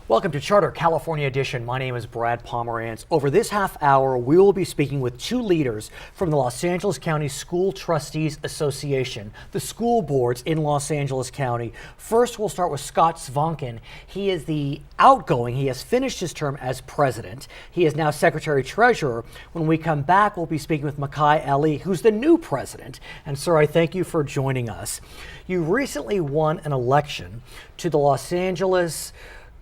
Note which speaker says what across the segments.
Speaker 1: Welcome to Charter California Edition. My name is Brad Pomerance. Over this half hour, we will be speaking with two leaders from the Los Angeles County School Trustees Association, the school boards in Los Angeles County. First, we'll start with Scott Svonkin. He is the outgoing. He has finished his term as president. He is now secretary-treasurer. When we come back, we'll be speaking with Micah, who's the new president. And sir, I thank you for joining us. You recently won an election to the Los Angeles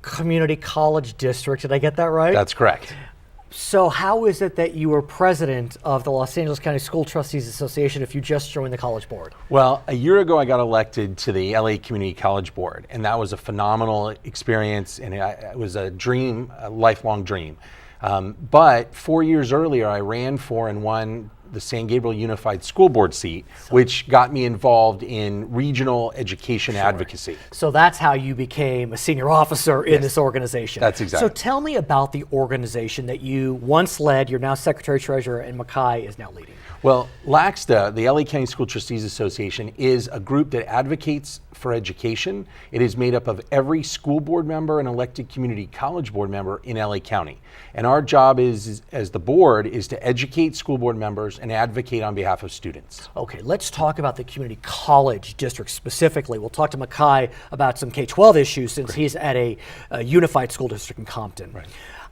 Speaker 1: Community College District. Did I get that right?
Speaker 2: That's correct.
Speaker 1: So how is it that you were president of the Los Angeles County School Trustees Association if you just joined the college board?
Speaker 2: Well, a year ago I got elected to the LA Community College Board, and that was a phenomenal experience, and it was a dream, a lifelong dream. But 4 years earlier I ran for and won the San Gabriel Unified School Board seat, which got me involved in regional education advocacy.
Speaker 1: So that's how you became a senior officer in this organization.
Speaker 2: That's exactly.
Speaker 1: So tell me about the organization that you once led, you're now secretary-treasurer, and Micah is now leading.
Speaker 2: Well, LACSTA, the LA County School Trustees Association, is a group that advocates for education. It is made up of every school board member and elected community college board member in LA County. And our job is, as the board, is to educate school board members and advocate on behalf of students.
Speaker 1: Okay, let's talk about the community college district specifically. We'll talk to Micah about some K-12 issues since he's at a unified school district in Compton.
Speaker 2: Right.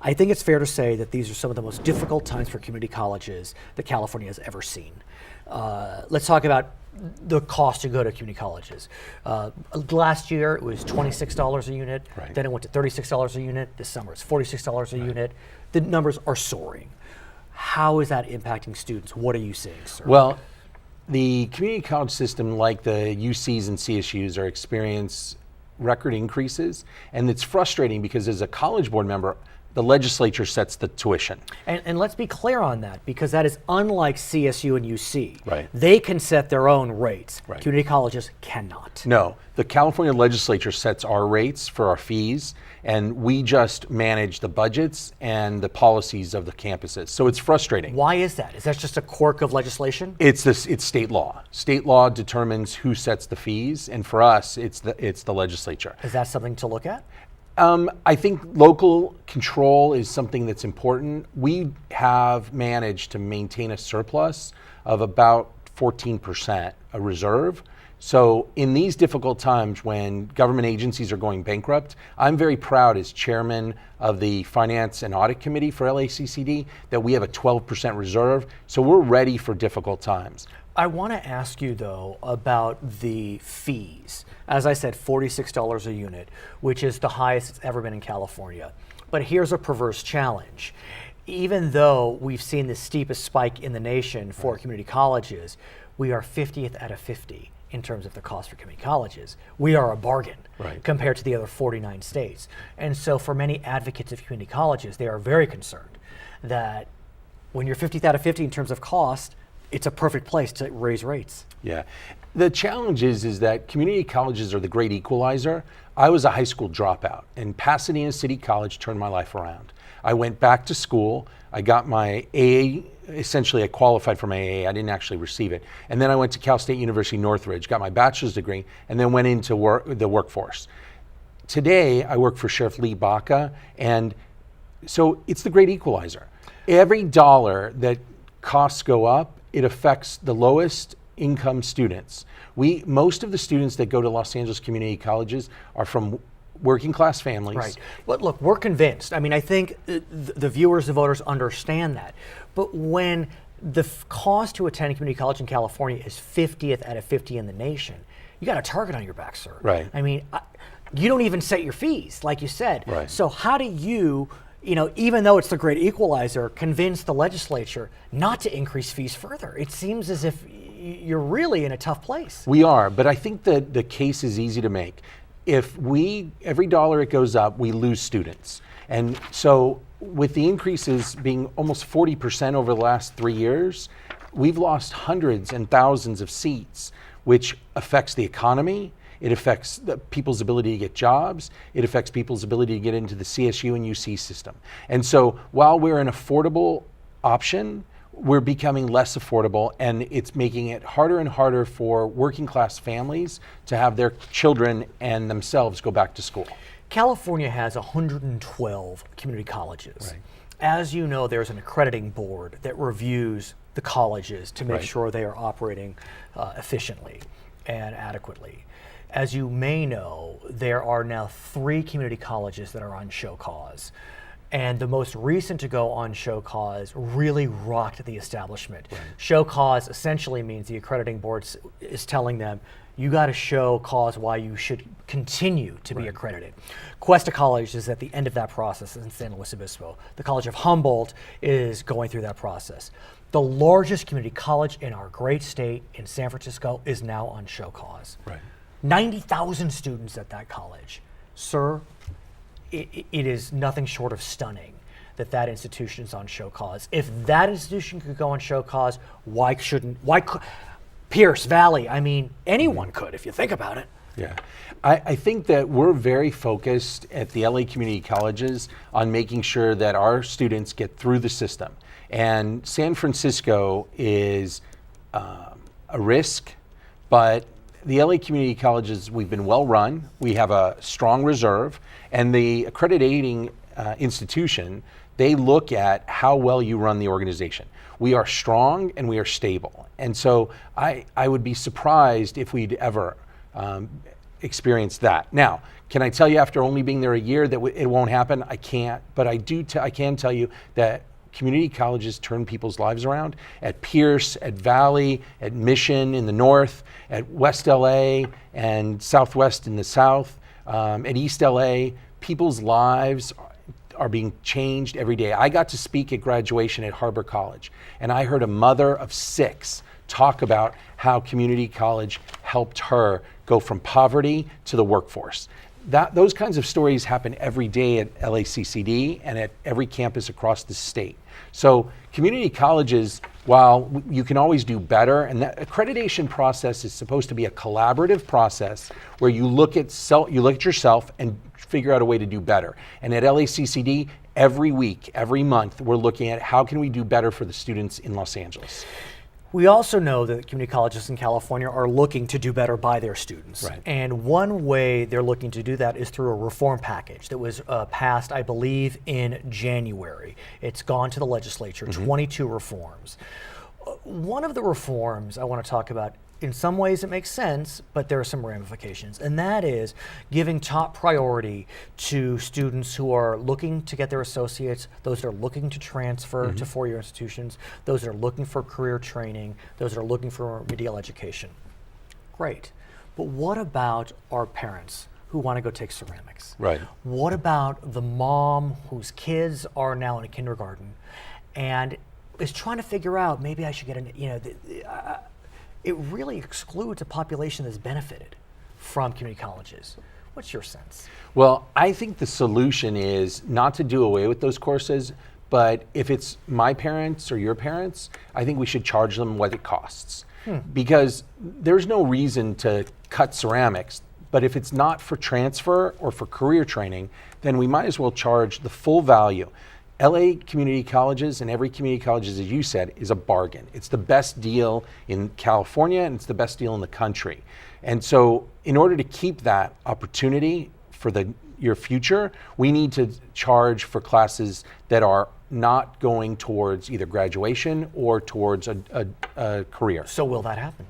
Speaker 1: I think it's fair to say that these are some of the most difficult times for community colleges that California has ever seen. Let's talk about the cost to go to community colleges. Last year it was $26 a unit,
Speaker 2: Right.
Speaker 1: Then it went to $36 a unit. This summer it's $46 a unit. The numbers are soaring. How is that impacting students? What are you seeing, sir?
Speaker 2: Well, the community college system, like the UCs and CSUs, are experiencing record increases, and it's frustrating because as a college board member, the legislature sets the tuition.
Speaker 1: And let's be clear on that, because that is unlike CSU and UC.
Speaker 2: Right.
Speaker 1: They can set their own rates.
Speaker 2: Right.
Speaker 1: Community colleges cannot.
Speaker 2: No, the California legislature sets our rates for our fees, and we just manage the budgets and the policies of the campuses. So it's frustrating.
Speaker 1: Why is that? Is that just a quirk of legislation?
Speaker 2: It's state law. State law determines who sets the fees, and for us, it's the legislature.
Speaker 1: Is that something to look at?
Speaker 2: I think local control is something that's important. We have managed to maintain a surplus of about 14%, a reserve. So in these difficult times when government agencies are going bankrupt, I'm very proud as chairman of the Finance and Audit Committee for LACCD that we have a 12% reserve. So we're ready for difficult times.
Speaker 1: I want to ask you, though, about the fees. As I said, $46 a unit, which is the highest it's ever been in California. But here's a perverse challenge. Even though we've seen the steepest spike in the nation for community colleges, we are 50th out of 50 in terms of the cost for community colleges. We are a bargain compared to the other 49 states. And so for many advocates of community colleges, they are very concerned that when you're 50th out of 50 in terms of cost, it's a perfect place to raise rates.
Speaker 2: Yeah. The challenge is that community colleges are the great equalizer. I was a high school dropout, and Pasadena City College turned my life around. I went back to school. I got my AA, essentially I qualified for my AA. I didn't actually receive it. And then I went to Cal State University Northridge, got my bachelor's degree, and then went into the workforce. Today, I work for Sheriff Lee Baca, and so it's the great equalizer. Every dollar that costs go up, it affects the lowest income students. Most of the students that go to Los Angeles community colleges are from working class families.
Speaker 1: Right. But look, we're convinced. I mean, I think the viewers, the voters understand that. But when the cost to attend a community college in California is 50th out of 50 in the nation, you got a target on your back, sir.
Speaker 2: Right.
Speaker 1: I mean, you don't even set your fees, like you said.
Speaker 2: Right.
Speaker 1: So how do you, even though it's the great equalizer, convince the legislature not to increase fees further? It seems as if you're really in a tough place.
Speaker 2: We are, but I think that the case is easy to make. If every dollar it goes up, we lose students. And so with the increases being almost 40% over the last 3 years, we've lost hundreds and thousands of seats, which affects the economy. It affects people's ability to get jobs. It affects people's ability to get into the CSU and UC system. And so while we're an affordable option, we're becoming less affordable, and it's making it harder and harder for working class families to have their children and themselves go back to school.
Speaker 1: California has 112 community colleges.
Speaker 2: Right.
Speaker 1: As you know, there's an accrediting board that reviews the colleges to make
Speaker 2: Right.
Speaker 1: sure they are operating efficiently and adequately. As you may know, there are now 3 community colleges that are on show cause. And the most recent to go on show cause really rocked the establishment.
Speaker 2: Right.
Speaker 1: Show cause essentially means the accrediting board is telling them, you got to show cause why you should continue to be accredited. Cuesta College is at the end of that process in San Luis Obispo. The College of Humboldt is going through that process. The largest community college in our great state in San Francisco is now on show cause.
Speaker 2: Right.
Speaker 1: 90,000 students at that college. Sir, it is nothing short of stunning that that institution is on show cause. If that institution could go on show cause, why could Pierce Valley? I mean, anyone could if you think about it.
Speaker 2: Yeah, I think that we're very focused at the LA community colleges on making sure that our students get through the system. And San Francisco is a risk, but the LA community colleges, we've been well run, we have a strong reserve, and the accrediting institution, they look at how well you run the organization. We are strong and we are stable. And so I would be surprised if we'd ever experience that. Now, can I tell you after only being there a year that it won't happen? I can't, but I can tell you that community colleges turn people's lives around. At Pierce, at Valley, at Mission in the north, at West LA and Southwest in the south, at East LA, people's lives are being changed every day. I got to speak at graduation at Harbor College, and I heard a mother of 6 talk about how community college helped her go from poverty to the workforce. Those kinds of stories happen every day at LACCD and at every campus across the state. So community colleges, while you can always do better, and that accreditation process is supposed to be a collaborative process where you look at yourself and figure out a way to do better. And at LACCD, every week, every month, we're looking at how can we do better for the students in Los Angeles.
Speaker 1: We also know that community colleges in California are looking to do better by their students.
Speaker 2: Right.
Speaker 1: And one way they're looking to do that is through a reform package that was passed, I believe, in January. It's gone to the legislature, 22 reforms. One of the reforms I want to talk about, in some ways it makes sense, but there are some ramifications, and that is giving top priority to students who are looking to get their associates, those that are looking to transfer to 4-year institutions, those that are looking for career training, those that are looking for remedial education. Great, but what about our parents who want to go take ceramics?
Speaker 2: Right.
Speaker 1: What about the mom whose kids are now in a kindergarten and is trying to figure out, maybe I should get it really excludes a population that's benefited from community colleges. What's your sense?
Speaker 2: Well, I think the solution is not to do away with those courses, but if it's my parents or your parents, I think we should charge them what it costs. Because there's no reason to cut ceramics, but if it's not for transfer or for career training, then we might as well charge the full value. LA community colleges and every community college, as you said, is a bargain. It's the best deal in California and it's the best deal in the country. And so in order to keep that opportunity for your future, we need to charge for classes that are not going towards either graduation or towards a career.
Speaker 1: So will that happen?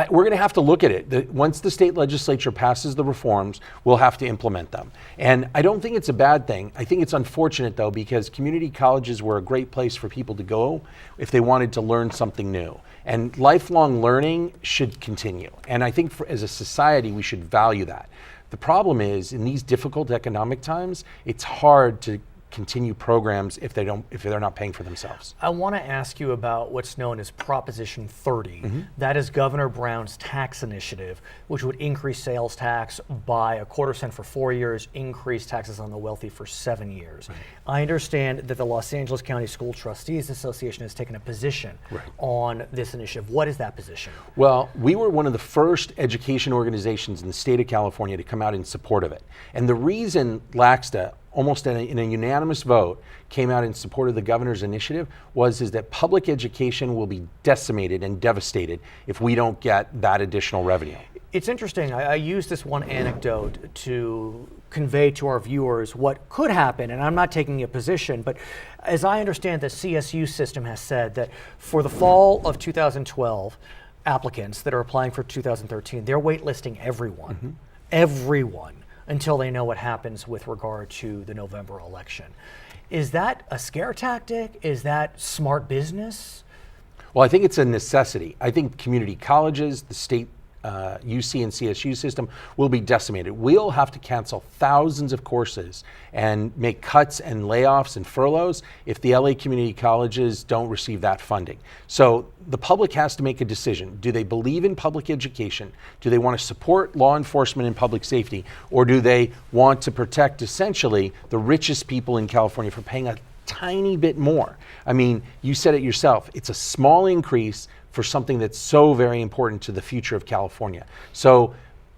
Speaker 2: We're going to have to look at it. Once the state legislature passes the reforms, we'll have to implement them. And I don't think it's a bad thing. I think it's unfortunate, though, because community colleges were a great place for people to go if they wanted to learn something new. And lifelong learning should continue. And I think as a society, we should value that. The problem is, in these difficult economic times, it's hard to continue programs if they're not paying for themselves.
Speaker 1: I want to ask you about what's known as Proposition 30. That is Governor Brown's tax initiative, which would increase sales tax by 1/4 cent for 4 years, increase taxes on the wealthy for 7 years. I understand that the Los Angeles County School Trustees Association has taken a position on this initiative. What is that position?
Speaker 2: Well, we were one of the first education organizations in the state of California to come out in support of it. And the reason LACSTA, almost in a unanimous vote, came out in support of the governor's initiative is that public education will be decimated and devastated if we don't get that additional revenue.
Speaker 1: It's interesting. I use this one anecdote to convey to our viewers what could happen, and I'm not taking a position, but as I understand, the CSU system has said that for the fall of 2012, applicants that are applying for 2013, they're waitlisting everyone, everyone, until they know what happens with regard to the November election. Is that a scare tactic? Is that smart business?
Speaker 2: Well, I think it's a necessity. I think community colleges, the state UC and CSU system will be decimated. We'll have to cancel thousands of courses and make cuts and layoffs and furloughs if the LA community colleges don't receive that funding. So the public has to make a decision. Do they believe in public education? Do they want to support law enforcement and public safety? Or do they want to protect essentially the richest people in California for paying a tiny bit more? I mean, you said it yourself, it's a small increase for something that's so very important to the future of California. So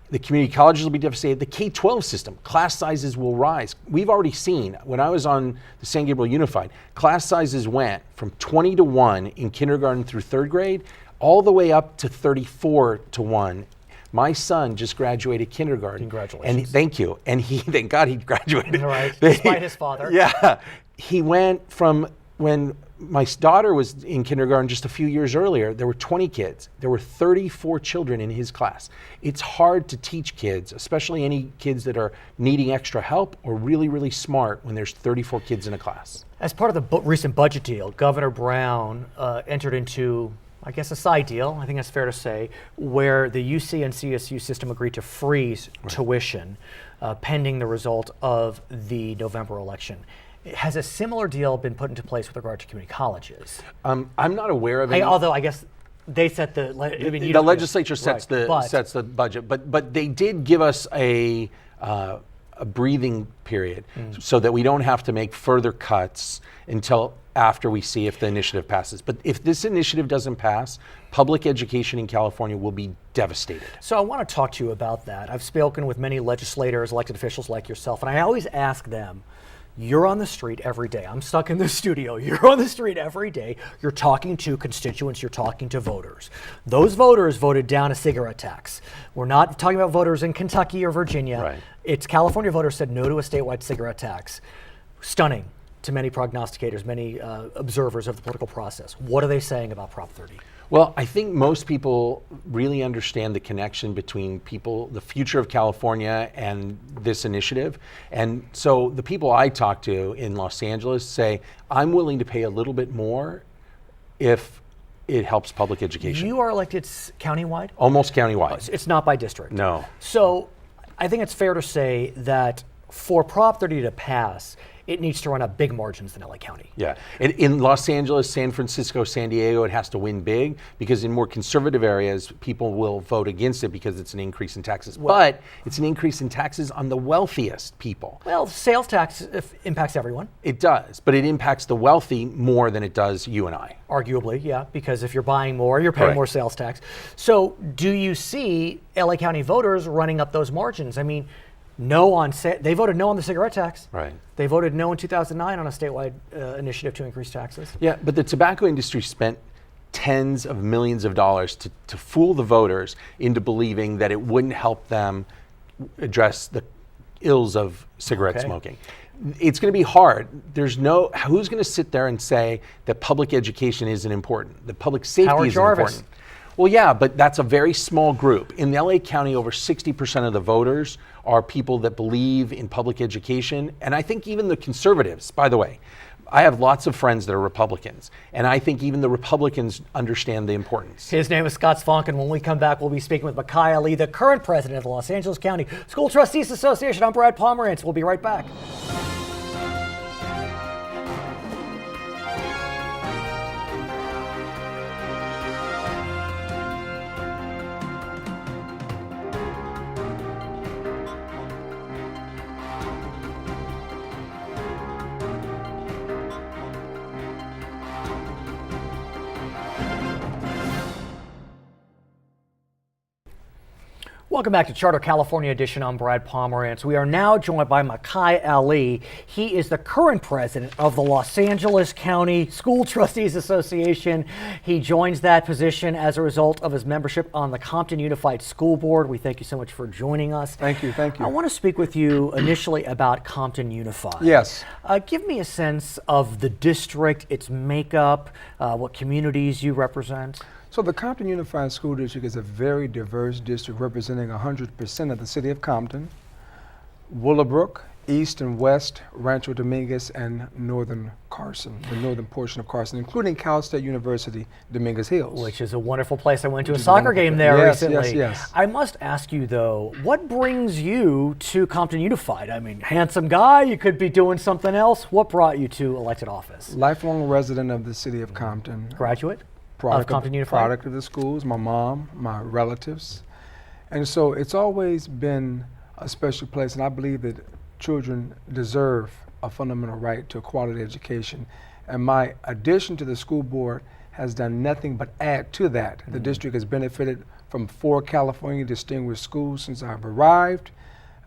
Speaker 2: the community colleges will be devastated. The K-12 system, class sizes will rise. We've already seen, when I was on the San Gabriel Unified, class sizes went from 20 to 1 in kindergarten through third grade, all the way up to 34 to 1. My son just graduated kindergarten.
Speaker 1: Congratulations.
Speaker 2: And thank you. And thank God he graduated.
Speaker 1: All right, despite his father.
Speaker 2: Yeah. He went from when my daughter was in kindergarten just a few years earlier, there were 20 kids. There were 34 children in his class. It's hard to teach kids, especially any kids that are needing extra help or really, really smart when there's 34 kids in a class.
Speaker 1: As part of the recent budget deal, Governor Brown entered into, I guess, a side deal, I think that's fair to say, where the UC and CSU system agreed to freeze tuition pending the result of the November election. Has a similar deal been put into place with regard to community colleges?
Speaker 2: I'm not aware of any.
Speaker 1: Although I guess they set the. I mean,
Speaker 2: the legislature sets
Speaker 1: right,
Speaker 2: sets the budget, but they did give us a breathing period so that we don't have to make further cuts until after we see if the initiative passes. But if this initiative doesn't pass, public education in California will be devastated.
Speaker 1: So I want to talk to you about that. I've spoken with many legislators, elected officials like yourself, and I always ask them, you're on the street every day. I'm stuck in the studio. You're on the street every day. You're talking to constituents. You're talking to voters. Those voters voted down a cigarette tax. We're not talking about voters in Kentucky or Virginia.
Speaker 2: Right.
Speaker 1: It's California voters said no to a statewide cigarette tax. Stunning to many prognosticators, many observers of the political process. What are they saying about Prop 30?
Speaker 2: Well, I think most people really understand the connection between the future of California and this initiative. And so the people I talk to in Los Angeles say, I'm willing to pay a little bit more if it helps public education.
Speaker 1: You are elected countywide?
Speaker 2: Almost countywide.
Speaker 1: It's not by district.
Speaker 2: No.
Speaker 1: So I think it's fair to say that for Prop 30 to pass, it needs to run up big margins in LA County.
Speaker 2: Yeah. In Los Angeles, San Francisco, San Diego, it has to win big because in more conservative areas, people will vote against it because it's an increase in taxes. But it's an increase in taxes on the wealthiest people.
Speaker 1: Well, sales tax impacts everyone.
Speaker 2: It does, but it impacts the wealthy more than it does you and I.
Speaker 1: Arguably, yeah, because if you're buying more, you're paying
Speaker 2: Correct.
Speaker 1: more sales tax. So do you see LA County voters running up those margins? I mean, they voted no on the cigarette tax.
Speaker 2: Right.
Speaker 1: They voted no in 2009 on a statewide initiative to increase taxes.
Speaker 2: Yeah, but the tobacco industry spent tens of millions of dollars to fool the voters into believing that it wouldn't help them address the ills of cigarette smoking. It's going to be hard. Who's going to sit there and say that public education isn't important, that public safety
Speaker 1: Howard
Speaker 2: isn't
Speaker 1: Jarvis.
Speaker 2: important? Well, yeah, but that's a very small group. In LA County, over 60% of the voters are people that believe in public education. And I think even the conservatives, by the way, I have lots of friends that are Republicans, and I think even the Republicans understand the importance.
Speaker 1: His name is Scott Svonkin. When we come back, we'll be speaking with Micah Lee, the current president of the Los Angeles County School Trustees Association. I'm Brad Pomerance. We'll be right back. Welcome back to Charter California Edition. I'm Brad Pomerance. We are now joined by Micah Ali. He is the current president of the Los Angeles County School Trustees Association. He joins that position as a result of his membership on the Compton Unified School Board. We thank you so much for joining us.
Speaker 3: Thank you, thank you.
Speaker 1: I want to speak with you initially about Compton Unified.
Speaker 3: Yes.
Speaker 1: Give me a sense of the district, its makeup, what communities you represent.
Speaker 3: So the Compton Unified School District is a very diverse district representing 100% of the city of Compton, Willowbrook, East and West, Rancho Dominguez, and Northern Carson, the northern portion of Carson, including Cal State University, Dominguez Hills.
Speaker 1: Which is a wonderful place. I went to a soccer game there recently.
Speaker 3: Yes.
Speaker 1: I must ask you though, what brings you to Compton Unified? I mean, handsome guy, you could be doing something else. What brought you to elected office?
Speaker 3: Lifelong resident of the city of Compton.
Speaker 1: Graduate?
Speaker 3: Product
Speaker 1: Compton Unified?
Speaker 3: Product of the schools, my mom, my relatives. And so it's always been a special place, and I believe that children deserve a fundamental right to a quality education. And my addition to the school board has done nothing but add to that. The district has benefited from 4 California distinguished schools since I've arrived.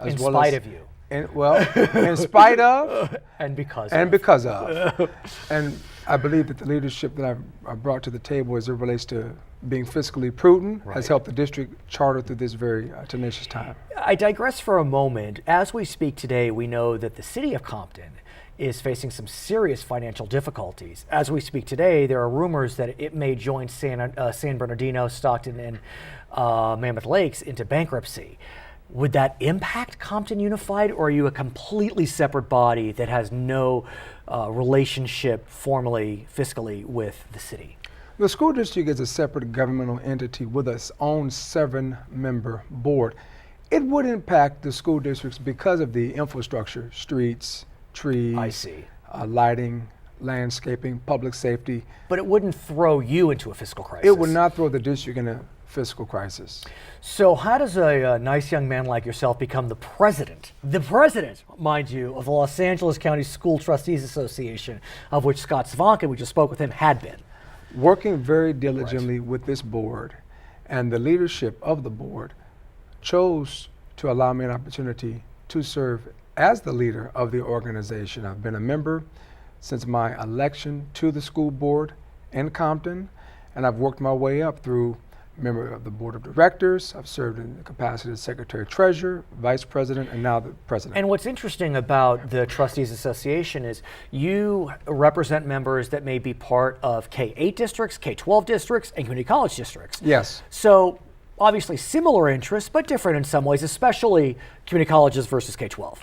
Speaker 1: In spite of you.
Speaker 3: In spite of.
Speaker 1: And because
Speaker 3: and
Speaker 1: of.
Speaker 3: because of. And I believe that the leadership that I've brought to the table as it relates to being fiscally prudent has helped the district charter through this very tenacious time.
Speaker 1: I digress for a moment. As we speak today, we know that the city of Compton is facing some serious financial difficulties. As we speak today, there are rumors that it may join San Bernardino, Stockton, and Mammoth Lakes into bankruptcy. Would that impact Compton Unified, or are you a completely separate body that has no relationship formally, fiscally with the city?
Speaker 3: The school district is a separate governmental entity with its own 7-member board. It would impact the school districts because of the infrastructure, streets, trees,
Speaker 1: I see.
Speaker 3: Lighting, landscaping, public safety.
Speaker 1: But it wouldn't throw you into a fiscal crisis.
Speaker 3: It would not throw the district in a fiscal crisis.
Speaker 1: So how does a nice young man like yourself become the president, mind you, of the Los Angeles County School Trustees Association, of which Scott Svonkin, we just spoke with him, had been?
Speaker 3: Working very diligently with this board, and the leadership of the board chose to allow me an opportunity to serve as the leader of the organization. I've been a member since my election to the school board in Compton, and I've worked my way up through member of the board of directors. I've served in the capacity of secretary treasurer, vice president, and now the president.
Speaker 1: And what's interesting about the Trustees Association is you represent members that may be part of K-8 districts, K-12 districts, and community college districts.
Speaker 3: Yes.
Speaker 1: So obviously similar interests, but different in some ways, especially community colleges versus K-12.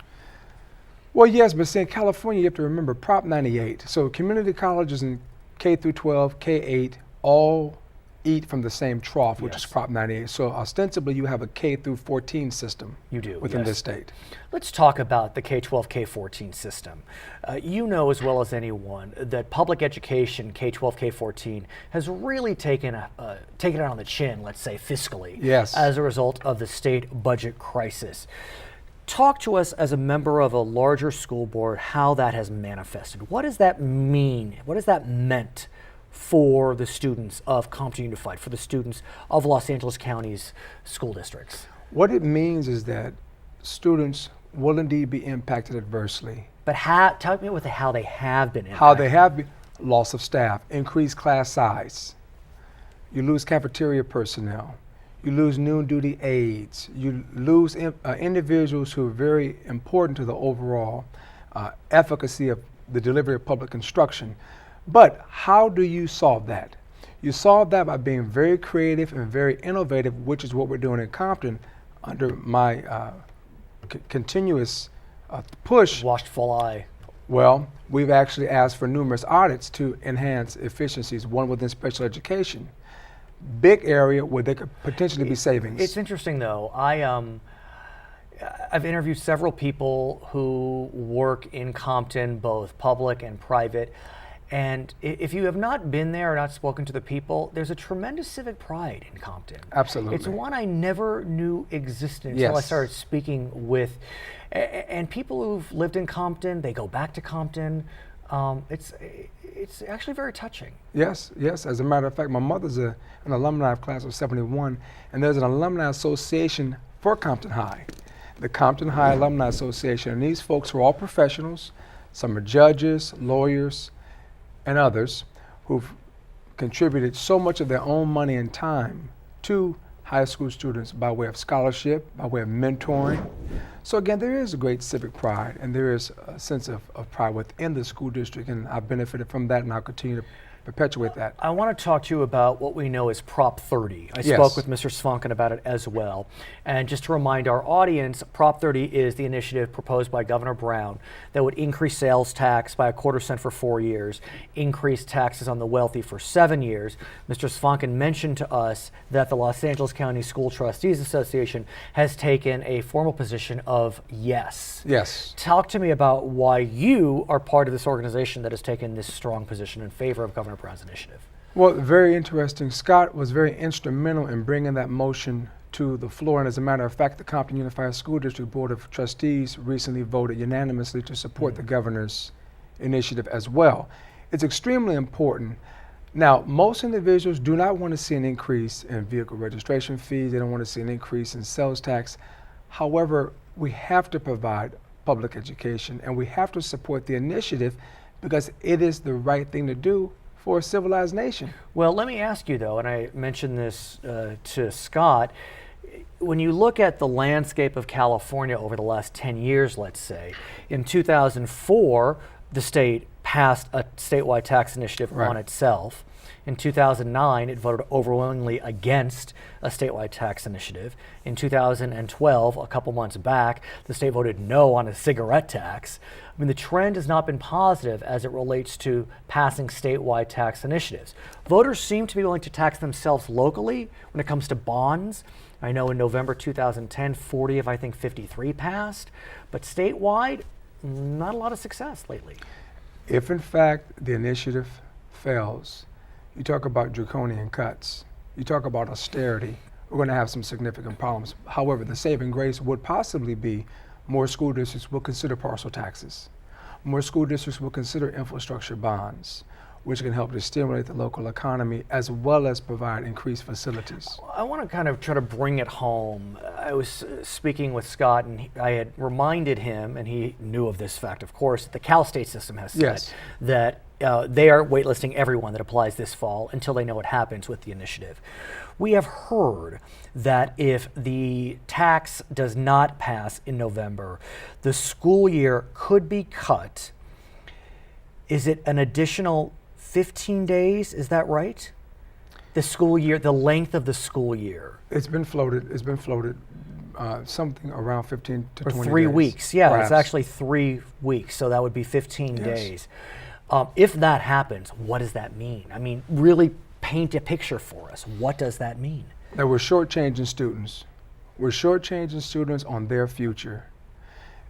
Speaker 3: Well, yes, but see, in California, you have to remember Prop 98. So community colleges in K through 12, K-8, all eat from the same trough, which is Prop 98. So ostensibly, you have a K through 14 system.
Speaker 1: You do,
Speaker 3: within
Speaker 1: yes.
Speaker 3: this state.
Speaker 1: Let's talk about the K-12, K-14 system. You know as well as anyone that public education, K-12, K-14, has really taken it on the chin, let's say fiscally,
Speaker 3: Yes.
Speaker 1: as a result of the state budget crisis. Talk to us as a member of a larger school board how that has manifested. What does that mean? What has that meant for the students of Compton Unified, for the students of Los Angeles County's school districts?
Speaker 3: What it means is that students will indeed be impacted adversely.
Speaker 1: But talk me with how they have been impacted.
Speaker 3: How they have been: loss of staff, increased class size, you lose cafeteria personnel, you lose noon duty aides, you lose individuals who are very important to the overall efficacy of the delivery of public instruction. But how do you solve that? You solve that by being very creative and very innovative, which is what we're doing in Compton under my continuous push.
Speaker 1: Watchful eye.
Speaker 3: Well, we've actually asked for numerous audits to enhance efficiencies, one within special education. Big area where there could potentially be savings.
Speaker 1: It's interesting though. I've interviewed several people who work in Compton, both public and private. And if you have not been there or not spoken to the people, there's a tremendous civic pride in Compton.
Speaker 3: Absolutely.
Speaker 1: It's one I never knew existed until I
Speaker 3: Yes.
Speaker 1: started speaking with, and people who've lived in Compton, they go back to Compton. It's actually very touching.
Speaker 3: Yes, yes. As a matter of fact, my mother's an alumni of class of '71, and there's an alumni association for Compton High, the Compton High Alumni Association. And these folks are all professionals. Some are judges, lawyers, and others who've contributed so much of their own money and time to high school students by way of scholarship, by way of mentoring. So again, there is a great civic pride, and there is a sense of pride within the school district, and I've benefited from that, and I'll continue to perpetuate that.
Speaker 1: I want to talk to you about what we know as Prop 30. I
Speaker 3: Yes.
Speaker 1: spoke with Mr. Svonkin about it as well. And just to remind our audience, Prop 30 is the initiative proposed by Governor Brown that would increase sales tax by 1/4 cent for 4 years, increase taxes on the wealthy for 7 years. Mr. Svonkin mentioned to us that the Los Angeles County School Trustees Association has taken a formal position of yes.
Speaker 3: Yes.
Speaker 1: Talk to me about why you are part of this organization that has taken this strong position in favor of Governor Brown's initiative.
Speaker 3: Well, very interesting. Scott was very instrumental in bringing that motion to the floor. And as a matter of fact, the Compton Unified School District Board of Trustees recently voted unanimously to support the governor's initiative as well. It's extremely important. Now, most individuals do not want to see an increase in vehicle registration fees. They don't want to see an increase in sales tax. However, we have to provide public education, and we have to support the initiative because it is the right thing to do for a civilized nation.
Speaker 1: Well, let me ask you though, and I mentioned this to Scott, when you look at the landscape of California over the last 10 years, let's say, in 2004, the state passed a statewide tax initiative
Speaker 3: Right.
Speaker 1: on itself. In 2009, it voted overwhelmingly against a statewide tax initiative. In 2012, a couple months back, the state voted no on a cigarette tax. I mean, the trend has not been positive as it relates to passing statewide tax initiatives. Voters seem to be willing to tax themselves locally when it comes to bonds. I know in November 2010, 40 of I think 53 passed, but statewide, not a lot of success lately.
Speaker 3: If in fact the initiative fails, you talk about draconian cuts, you talk about austerity, we're going to have some significant problems. However, the saving grace would possibly be more school districts will consider parcel taxes. More school districts will consider infrastructure bonds, which can help to stimulate the local economy as well as provide increased facilities.
Speaker 1: I want to kind of try to bring it home. I was speaking with Scott, and I had reminded him, and he knew of this fact, of course, that the Cal State system has said
Speaker 3: Yes.
Speaker 1: that they are waitlisting everyone that applies this fall until they know what happens with the initiative. We have heard that if the tax does not pass in November, the school year could be cut. Is it an additional 15 days? Is that right? The school year, the length of the school year.
Speaker 3: It's been floated. Something around 15 to
Speaker 1: Or
Speaker 3: 20
Speaker 1: 3
Speaker 3: days,
Speaker 1: weeks. Yeah,
Speaker 3: perhaps.
Speaker 1: it's actually 3 weeks, so that would be 15
Speaker 3: Yes.
Speaker 1: days. If that happens, what does that mean? I mean, really paint a picture for us. What does that mean?
Speaker 3: That we're shortchanging students. We're shortchanging students on their future.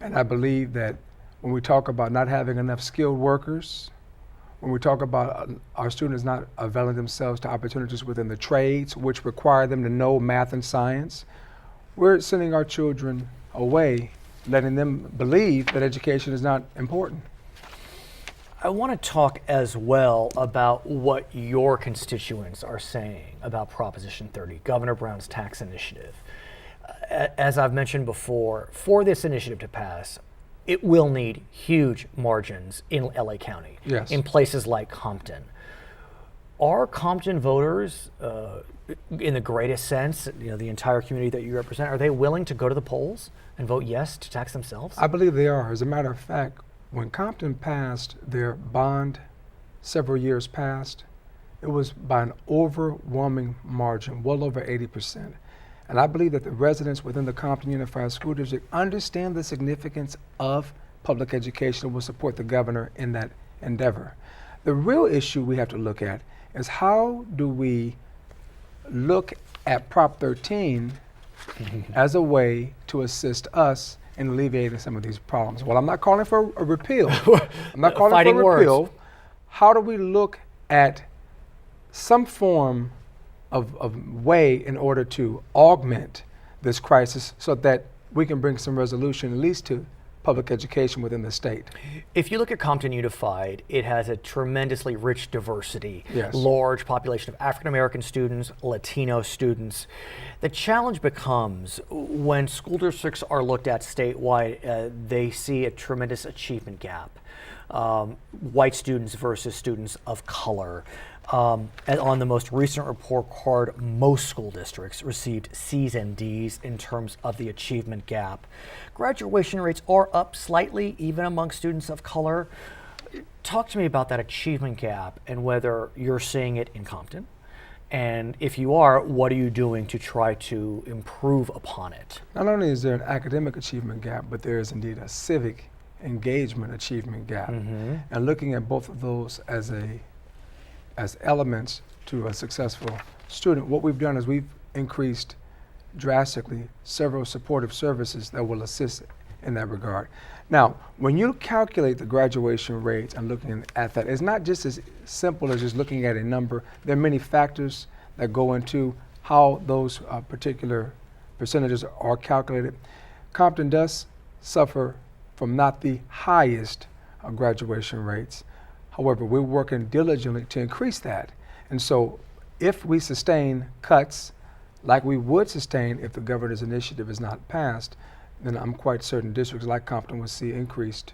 Speaker 3: And I believe that when we talk about not having enough skilled workers, when we talk about our students not availing themselves to opportunities within the trades, which require them to know math and science, we're sending our children away, letting them believe that education is not important.
Speaker 1: I want to talk as well about what your constituents are saying about Proposition 30, Governor Brown's tax initiative. As I've mentioned before, for this initiative to pass, it will need huge margins in LA County,
Speaker 3: Yes.
Speaker 1: in places like Compton. Are Compton voters, in the greatest sense, the entire community that you represent, are they willing to go to the polls and vote yes to tax themselves?
Speaker 3: I believe they are. As a matter of fact, when Compton passed their bond several years past, it was by an overwhelming margin, well over 80%. And I believe that the residents within the Compton Unified School District understand the significance of public education and will support the governor in that endeavor. The real issue we have to look at is how do we look at Prop 13 as a way to assist us in alleviating some of these problems. Well, I'm not calling for a repeal. I'm not calling
Speaker 1: Fighting
Speaker 3: for a repeal.
Speaker 1: words.
Speaker 3: How do we look at some form of way in order to augment this crisis so that we can bring some resolution, at least to public education within the state.
Speaker 1: If you look at Compton Unified, it has a tremendously rich diversity,
Speaker 3: Yes.
Speaker 1: large population of African American students, Latino students. The challenge becomes when school districts are looked at statewide, they see a tremendous achievement gap. White students versus students of color. And on the most recent report card, most school districts received C's and D's in terms of the achievement gap. Graduation rates are up slightly, even among students of color. Talk to me about that achievement gap and whether you're seeing it in Compton. And if you are, what are you doing to try to improve upon it?
Speaker 3: Not only is there an academic achievement gap, but there is indeed a civic engagement achievement gap. And looking at both of those as elements to a successful student, what we've done is we've increased drastically several supportive services that will assist in that regard. Now, when you calculate the graduation rates and looking at that, it's not just as simple as just looking at a number. There are many factors that go into how those particular percentages are calculated. Compton does suffer from not the highest graduation rates. However, we're working diligently to increase that. And so if we sustain cuts like we would sustain if the governor's initiative is not passed, then I'm quite certain districts like Compton will see increased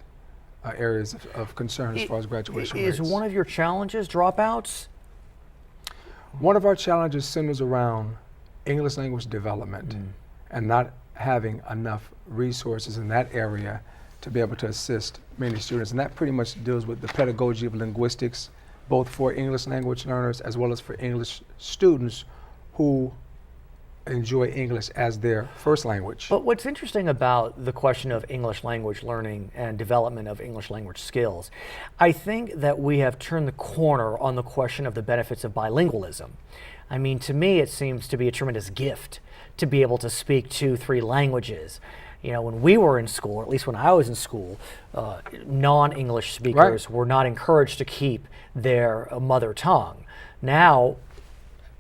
Speaker 3: areas of concern as far as graduation rates.
Speaker 1: Is one of your challenges dropouts?
Speaker 3: One of our challenges centers around English language development and not having enough resources in that area to be able to assist many students. And that pretty much deals with the pedagogy of linguistics, both for English language learners as well as for English students who enjoy English as their first language.
Speaker 1: But what's interesting about the question of English language learning and development of English language skills, I think that we have turned the corner on the question of the benefits of bilingualism. I mean, to me, it seems to be a tremendous gift to be able to speak 2-3 languages. You know, when we were in school, or at least when I was in school, non-English speakers were not encouraged to keep their mother tongue. Now,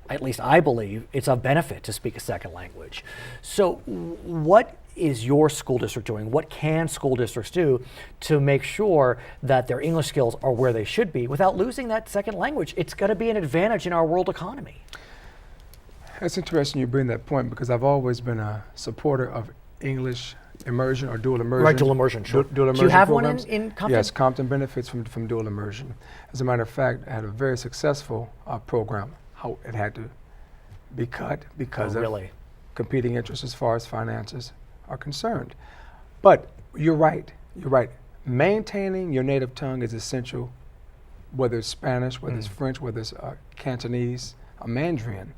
Speaker 1: at least I believe, it's of benefit to speak a second language. So what is your school district doing? What can school districts do to make sure that their English skills are where they should be without losing that second language? It's going to be an advantage in our world economy.
Speaker 3: That's interesting you bring that point, because I've always been a supporter of English immersion or dual immersion.
Speaker 1: Right, dual immersion, sure.
Speaker 3: Dual immersion
Speaker 1: Do you have
Speaker 3: programs.
Speaker 1: one in Compton?
Speaker 3: Yes, Compton benefits from dual immersion. As a matter of fact, I had a very successful program. How it had to be cut because of competing interests as far as finances are concerned. But you're right. Maintaining your native tongue is essential, whether it's Spanish, whether it's French, whether it's Cantonese, or Mandarin.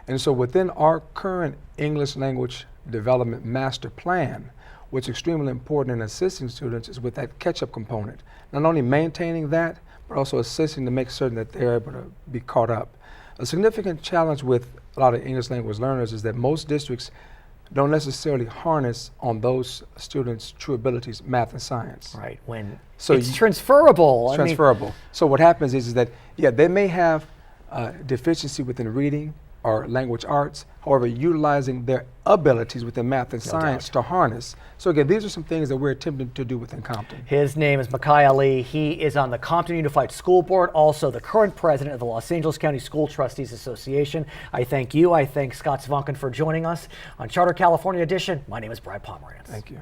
Speaker 3: And so within our current English language development master plan, what's extremely important in assisting students is with that catch-up component. Not only maintaining that, but also assisting to make certain that they're able to be caught up. A significant challenge with a lot of English language learners is that most districts don't necessarily harness on those students' true abilities, math and science.
Speaker 1: Right, when
Speaker 3: So
Speaker 1: it's transferable.
Speaker 3: It's transferable. So what happens is that, they may have deficiency within reading or language arts, however, utilizing their abilities within math and science to harness. So again, these are some things that we're attempting to do within Compton.
Speaker 1: His name is Micah Ali. He is on the Compton Unified School Board, also the current president of the Los Angeles County School Trustees Association. I thank you. I thank Scott Svonkin for joining us on Charter California Edition. My name is Brad Pomerance.
Speaker 3: Thank you.